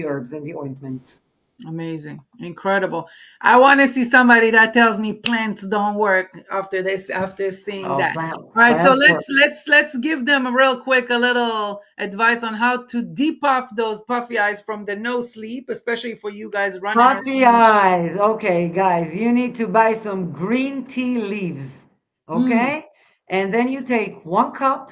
herbs and the ointment. Amazing. Incredible. I want to see somebody that tells me plants don't work after this, after seeing Oh, that. All right, so plants were let's give them a real quick a little advice on how to depuff those puffy eyes from the no sleep, especially for you guys running puffy around. eyes. Okay, guys, you need to buy some green tea leaves. Mm, Okay, and then you take 1 cup,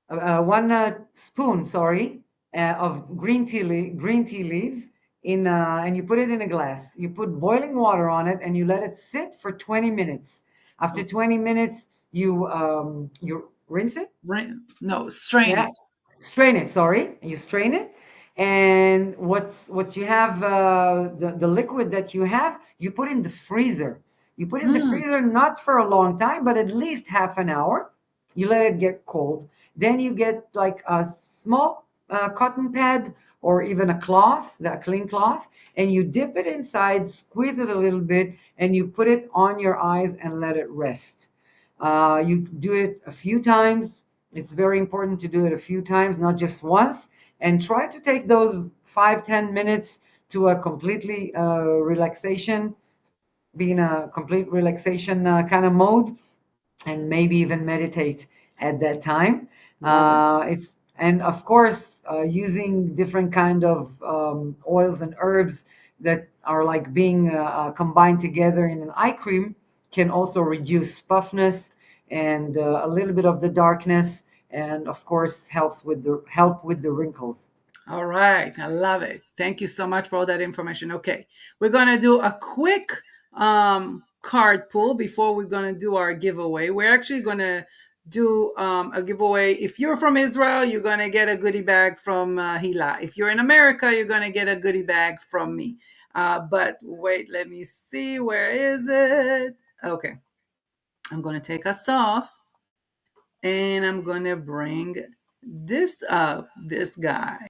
1 spoon, sorry, of green tea leaves and you put it in a glass. You put boiling water on it and you let it sit for 20 minutes. After 20 minutes, you rinse it. no, strain Yeah, it. strain it. Sorry, you strain it, and what's you have the liquid that you have, you put in the freezer. You put in the Mm, freezer not for a long time, but at least half an hour. You let it get cold. Then you get like a small cotton pad or even a cloth, a clean cloth, and you dip it inside, squeeze it a little bit, and you put it on your eyes and let it rest. You do it a few times. It's very important to do it a few times, not just once. And try to take those 5-10 minutes to a completely relaxation, be in a complete relaxation kind of mode, and maybe even meditate at that time. love it. It's and of course using different kind of oils and herbs that are like being combined together in an eye cream can also reduce puffiness and a little bit of the darkness, and of course help with the wrinkles. All right, I love it. Thank you so much for all that information. Okay, we're gonna do a quick card pull before we're gonna do our giveaway. We're actually gonna do a giveaway. If you're from Israel, you're gonna get a goodie bag from Hila. If you're in America, you're gonna get a goodie bag from me. But wait, let me see. Where is it? Okay, I'm gonna take us off, and I'm gonna bring this up. This guy.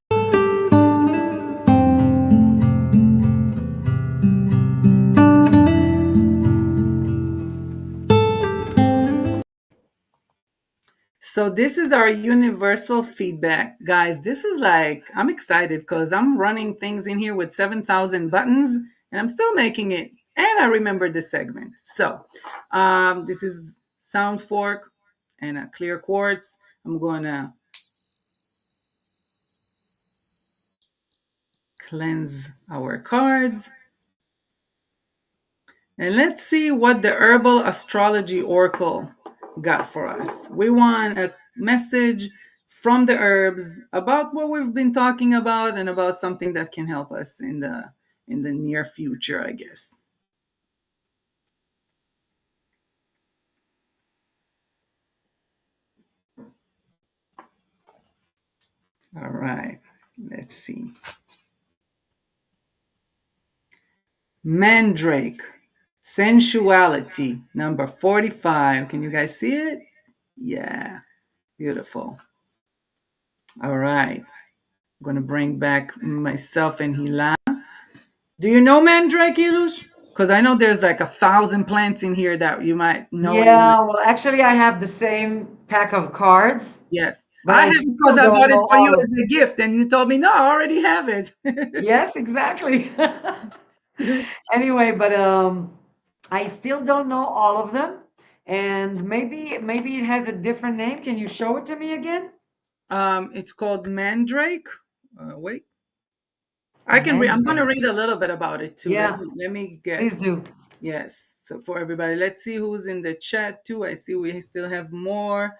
So this is our universal feedback, guys. This is like I'm excited because I'm running things in here with 7,000 buttons, and I'm still making it. And I remember this segment. So this is sound fork and a clear quartz. I'm gonna cleanse our cards. And let's see what the Herbal Astrology Oracle got for us. We want a message from the herbs about what we've been talking about and about something that can help us in the near future, I guess. All right. Let's see. Mandrake, sensuality, number 45. Can you guys see it? Yeah, beautiful. All right. I'm going to bring back myself and Hila. Do you know Mandrake, Ilush? Because I know there's like 1,000 plants in here that you might know. Yeah, well, actually, I have the same pack of cards, Yes. but I I have it because still I don't bought it know for you all of as a gift, and you told me, no, I already have it. Yes, exactly. Anyway, but I still don't know all of them, and maybe it has a different name. Can you show it to me again? It's called Mandrake. Wait, I'm going to Mandrake. read a little bit about it too. Yeah, Let me get. please do. Yes. So for everybody, let's see who's in the chat too. I see we still have more.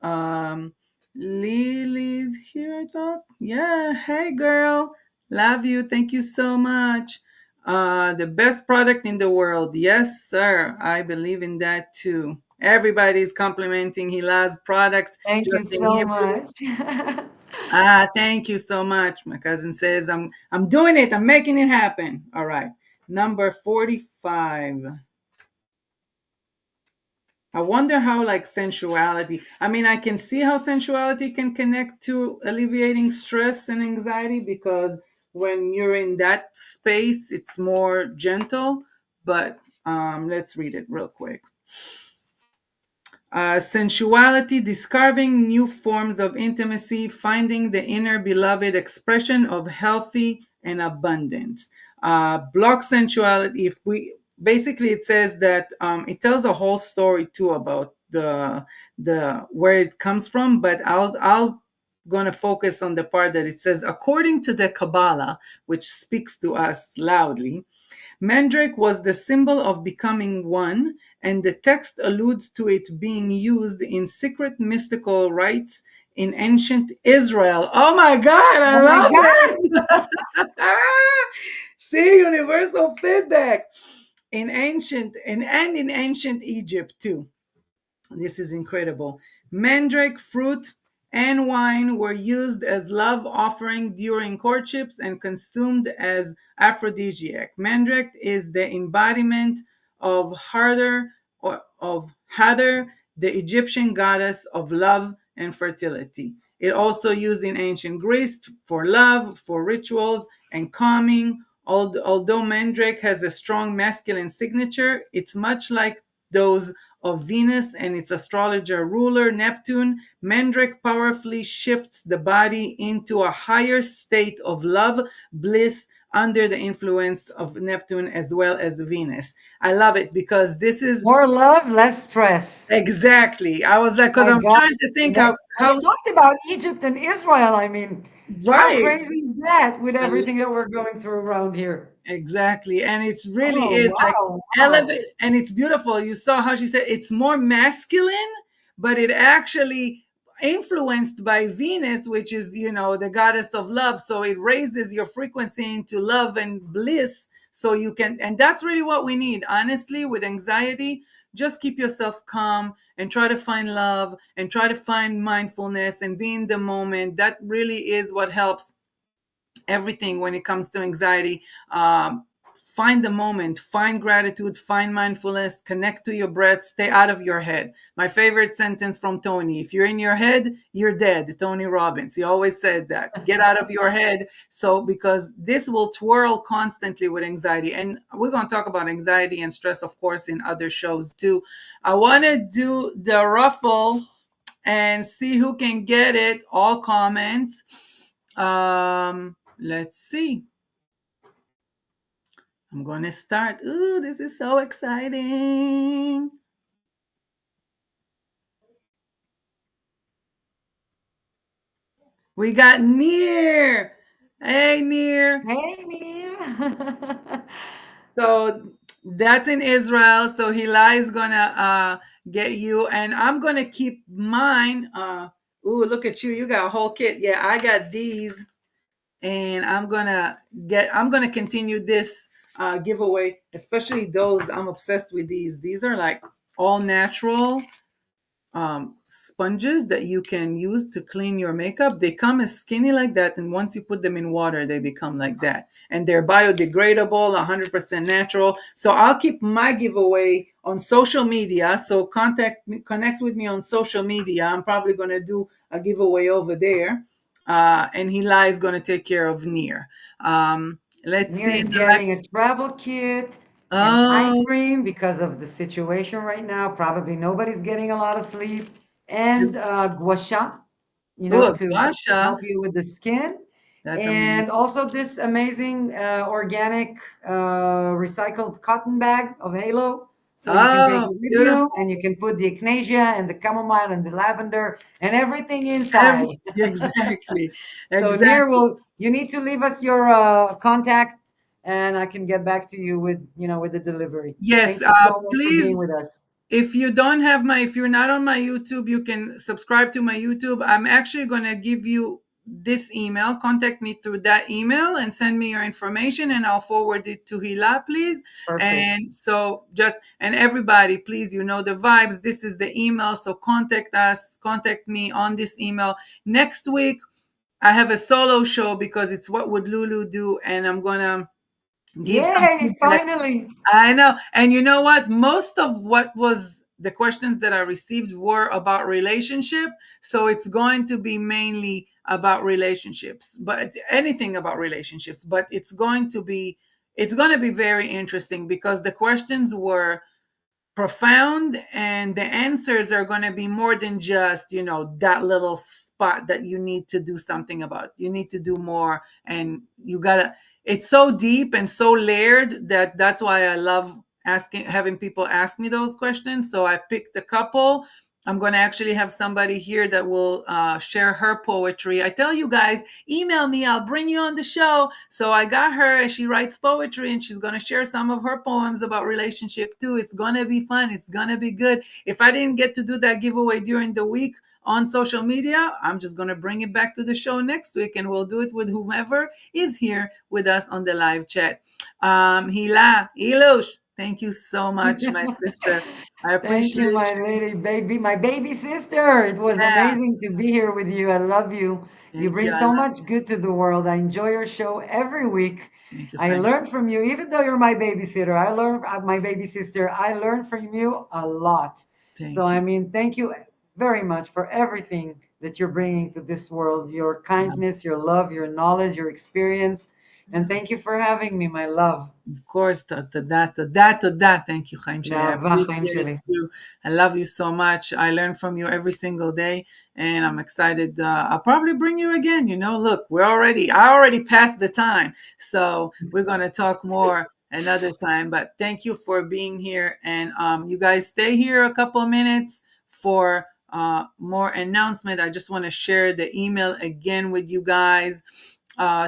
Um, Lily's here, I thought. Yeah. Hey, girl. Love you. Thank you so much. The best product in the world. Yes, sir. I believe in that too. Everybody's complimenting Hila's product Thank you just in so Hebrew. much. Thank you so much. My cousin says I'm doing it. I'm making it happen. All right. Number 45. I wonder how like sensuality. I mean, I can see how sensuality can connect to alleviating stress and anxiety because when you're in that space, it's more gentle. But let's read it real quick. Sensuality, discovering new forms of intimacy, finding the inner beloved expression of healthy and abundance. Block sensuality. If we basically, it says that it tells a whole story too about the where it comes from. But I'll going to focus on the part that it says according to the Kabbalah, which speaks to us loudly. Mandrake was the symbol of becoming one, and the text alludes to it being used in secret mystical rites in ancient Israel. Oh my God, Oh I my love God! it! See, universal feedback in ancient and in ancient Egypt too. This is incredible. Mandrake fruit and wine were used as love offering during courtships and consumed as aphrodisiac. Mandrake is the embodiment of Hathor, the Egyptian goddess of love and fertility. It also used in ancient Greece for love, for rituals, and calming. Although Mandrake has a strong masculine signature, it's much like those of Venus and its astrologer ruler Neptune. Mandrake powerfully shifts the body into a higher state of love, bliss, under the influence of Neptune as well as Venus. I love it because this is More love, less stress. exactly. I was like, because My I'm God. trying to think And then when how you talked about Egypt and Israel, I mean, how right. crazy is that with everything that we're going through around here? Exactly. And it's really Oh, is like wow, wow. elevate and it's beautiful. You saw how she said it's more masculine, but it actually influenced by Venus, which is, the goddess of love. So it raises your frequency into love and bliss. So you can, and that's really what we need. Honestly, with anxiety, just keep yourself calm and try to find love and try to find mindfulness and be in the moment. That really is what helps everything when it comes to anxiety. Find the moment, find gratitude, find mindfulness, connect to your breath, stay out of your head. My favorite sentence from Tony: if you're in your head, you're dead. Tony Robbins, he always said that. Get out of your head. So because this will twirl constantly with anxiety, and we're going to talk about anxiety and stress, of course, in other shows too. I want to do the ruffle and see who can get it. All comments. Let's see. I'm gonna start. Ooh, this is so exciting. We got Near. Hey, Near. Hey, Neil. So that's in Israel. So Hila is gonna get you, and I'm gonna keep mine. Ooh, look at you! You got a whole kit. Yeah, I got these, and I'm gonna continue this giveaway, especially those. I'm obsessed with these. These are like all natural sponges that you can use to clean your makeup. They come as skinny like that, and once you put them in water, they become like that. And they're biodegradable, 100% natural. So I'll keep my giveaway on social media. So connect with me on social media. I'm probably going to do a giveaway over there. And Hila is going to take care of Near. Let's Near see is in the live. getting a travel kit and eye Oh, cream because of the situation right now. Probably nobody's getting a lot of sleep. And gua sha, oh, to Guasha. help you with the skin. That's And amazing. also this amazing organic recycled cotton bag of Halo. So you can take Oh, it with beautiful. you and you can put the echinacea and the chamomile and the lavender and everything inside. Exactly. So Near Exactly. will you need to leave us your contact and I can get back to you with with the delivery. Yes, Thank you so much for please, being with us. if you're not on my YouTube, you can subscribe to my YouTube. I'm actually going to give you this email. Contact me through that email and send me your information, and I'll forward it to Hila, please. Perfect. And so and everybody, please, you know the vibes. This is the email. So contact us, contact me on this email. Next week, I have a solo show because it's What Would Lulu Do? And I'm going to give some Yay, feedback. finally. I know. And you know what? Most of what was the questions that I received were about relationship. So it's going to be mainly about relationships, but anything about relationships, but it's going to be very interesting because the questions were profound and the answers are going to be more than just that little spot that you need to do something about. You need to do more, and you gotta it's so deep and so layered that's why I love having people ask me those questions. So I picked a couple. I'm going to actually have somebody here that will share her poetry. I tell you guys, email me, I'll bring you on the show. So I got her, she writes poetry and she's going to share some of her poems about relationship too. It's going to be fun. It's going to be good. If I didn't get to do that giveaway during the week on social media, I'm just going to bring it back to the show next week and we'll do it with whomever is here with us on the live chat. Hila, Ilush, thank you so much, my sister. I Thank you, appreciate my lady baby, my baby sister. It was Yeah, amazing to be here with you. I love you. You thank you. bring I so love much good to the world. I enjoy your show every week. Thank you. I Thank you. learn from you, even though you're my babysitter. I learn my baby sister. I learn from you a lot. So Thank I you. mean, thank you very much for everything that you're bringing to this world. Your kindness, your love, your knowledge, your experience, and thank you for having me, my love. Of course, to that. Thank you, Chaim Sheli. I Nava chaim appreciate it sheli. too. I love you so much. I learn from you every single day, and I'm excited. I'll probably bring you again. Look, I already passed the time, so we're gonna talk more another time. But thank you for being here, and you guys stay here a couple of minutes for more announcement. I just want to share the email again with you guys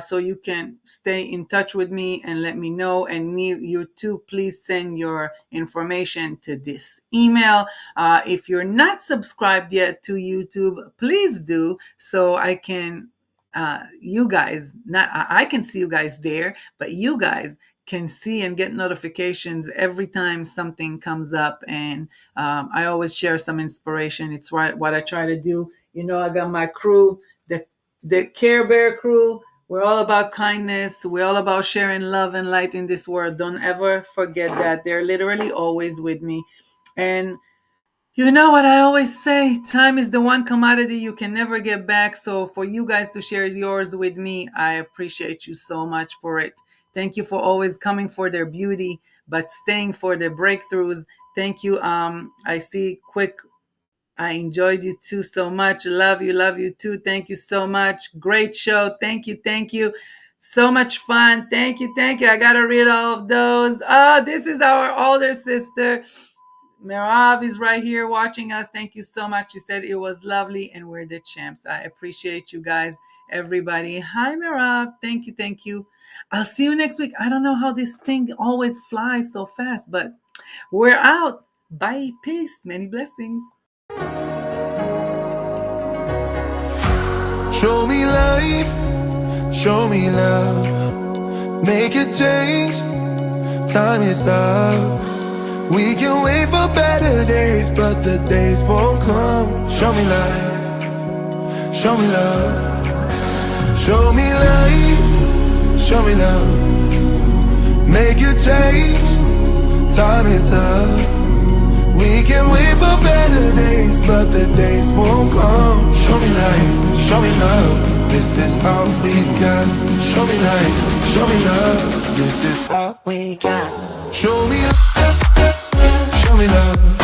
so you can stay in touch with me and let me know. And you too, please send your information to this email. If you're not subscribed yet to YouTube, please do so I can you guys not I can see you guys there, but you guys can see and get notifications every time something comes up. And I always share some inspiration. It's what I try to do. I got my crew, the Care Bear crew. We're all about kindness. We're all about sharing love and light in this world. Don't ever forget that. They're literally always with me. And you know what I always say? Time is the one commodity you can never get back. So for you guys to share yours with me, I appreciate you so much for it. Thank you for always coming for their beauty, but staying for their breakthroughs. Thank you. I see quick I enjoyed you too so much. Love you too. Thank you so much. Great show. Thank you. So much fun. Thank you. I gotta read all of those. This is our older sister. Merav is right here watching us. Thank you so much. She said it was lovely and we're the champs. I appreciate you guys, everybody. Hi, Merav. Thank you. I'll see you next week. I don't know how this thing always flies so fast, but we're out. Bye. Peace. Many blessings. Show me life, show me love. Make a change, time is up. We can wait for better days, but the days won't come. Show me life, show me love. Show me life, show me love. Make a change, time is up. We can wait for better days, but the days won't come. Show me life, show me love. This is all we got. Show me life, show me love. This is all we got. Show me love, show me love.